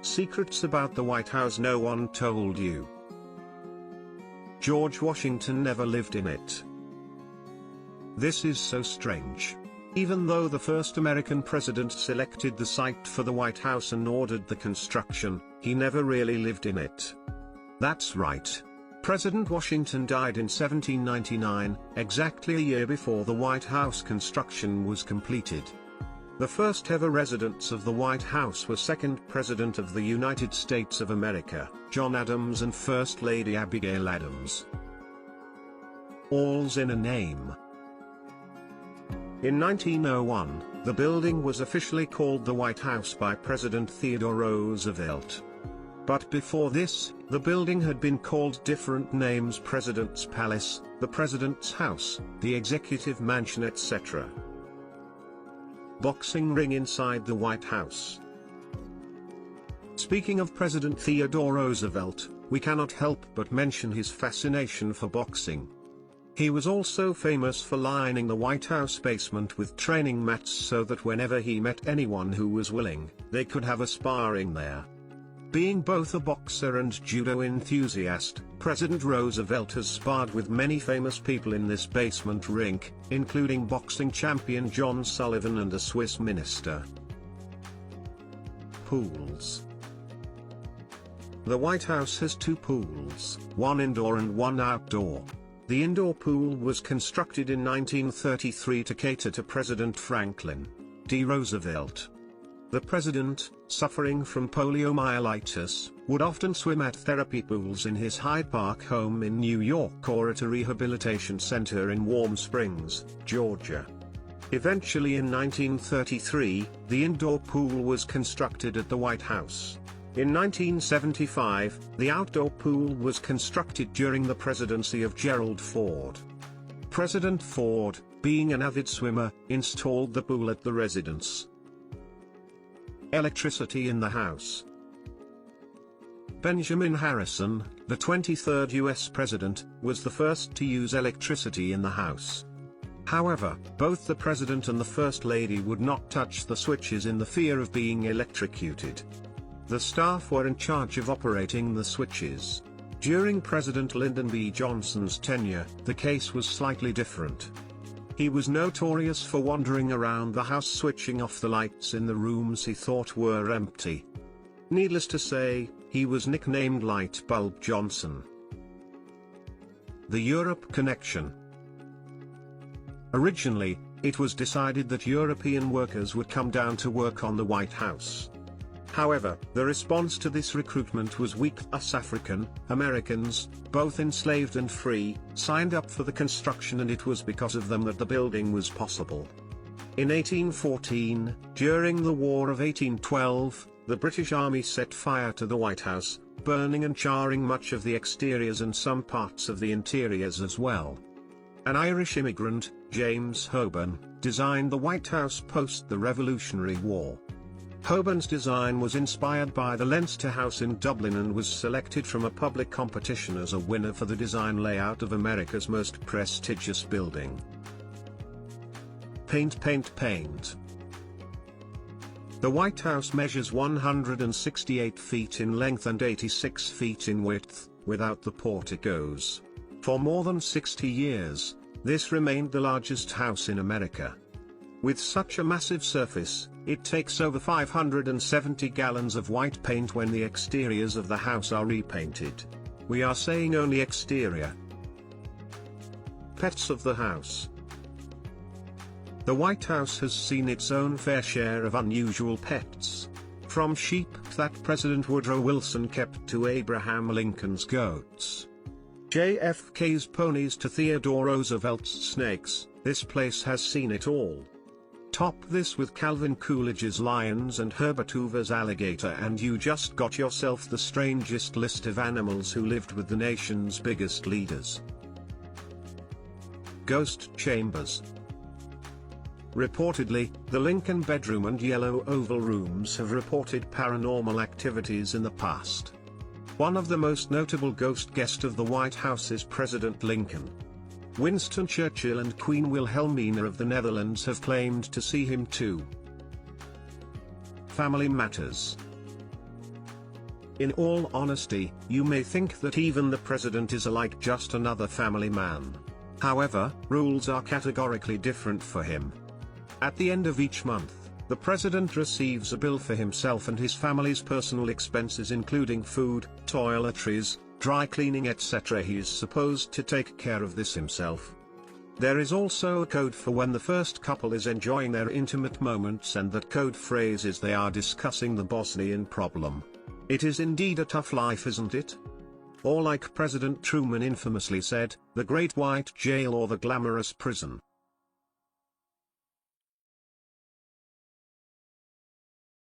Secrets about the White House no one told you. George Washington never lived in it. This is so strange. Even though the first American president selected the site for the White House and ordered the construction, he never really lived in it. That's right. President Washington died in 1799, exactly a year before the White House construction was completed. The first ever residents of the White House were second President of the United States of America, John Adams, and First Lady Abigail Adams. All's in a name. In 1901, the building was officially called the White House by President Theodore Roosevelt. But before this, the building had been called different names: President's Palace, the President's House, the Executive Mansion, etc. Boxing ring inside the White House. Speaking of President Theodore Roosevelt, we cannot help but mention his fascination for boxing. He was also famous for lining the White House basement with training mats so that whenever he met anyone who was willing, they could have a sparring there. Being both a boxer and judo enthusiast, President Roosevelt has sparred with many famous people in this basement rink, including boxing champion John Sullivan and a Swiss minister. Pools. The White House has two pools, one indoor and one outdoor. The indoor pool was constructed in 1933 to cater to President Franklin D. Roosevelt. The president, suffering from poliomyelitis, would often swim at therapy pools in his Hyde Park home in New York or at a rehabilitation center in Warm Springs, Georgia. Eventually in 1933, the indoor pool was constructed at the White House. In 1975, the outdoor pool was constructed during the presidency of Gerald Ford. President Ford, being an avid swimmer, installed the pool at the residence. Electricity in the house. Benjamin Harrison, the 23rd U.S. president, was the first to use electricity in the house. However, both the president and the first lady would not touch the switches in the fear of being electrocuted. The staff were in charge of operating the switches. During President Lyndon B. Johnson's tenure, the case was slightly different. He was notorious for wandering around the house switching off the lights in the rooms he thought were empty. Needless to say, he was nicknamed Light Bulb Johnson. The Europe Connection. Originally, it was decided that European workers would come down to work on the White House. However, the response to this recruitment was weak. Us African Americans, both enslaved and free, signed up for the construction, and it was because of them that the building was possible. In 1814, during the War of 1812, the British Army set fire to the White House, burning and charring much of the exteriors and some parts of the interiors as well. An Irish immigrant, James Holborn, designed the White House post the Revolutionary War. Holborn's design was inspired by the Leinster House in Dublin and was selected from a public competition as a winner for the design layout of America's most prestigious building. Paint. The White House measures 168 feet in length and 86 feet in width, without the porticos. For more than 60 years, this remained the largest house in America. With such a massive surface, it takes over 570 gallons of white paint when the exteriors of the house are repainted. We are saying only exterior. Pets of the house. The White House has seen its own fair share of unusual pets. From sheep that President Woodrow Wilson kept to Abraham Lincoln's goats. JFK's ponies to Theodore Roosevelt's snakes, this place has seen it all. Top this with Calvin Coolidge's lions and Herbert Hoover's alligator and you just got yourself the strangest list of animals who lived with the nation's biggest leaders. Ghost chambers. Reportedly, the Lincoln bedroom and Yellow Oval rooms have reported paranormal activities in the past. One of the most notable ghost guests of the White House is President Lincoln. Winston Churchill and Queen Wilhelmina of the Netherlands have claimed to see him too. Family matters. In all honesty, you may think that even the president is like just another family man. However, rules are categorically different for him. At the end of each month, the president receives a bill for himself and his family's personal expenses including food, toiletries, dry cleaning etc. He is supposed to take care of this himself. There is also a code for when the first couple is enjoying their intimate moments, and that code phrase is they are discussing the Bosnian problem. It is indeed a tough life, isn't it? Or like President Truman infamously said, the Great White Jail or the glamorous prison.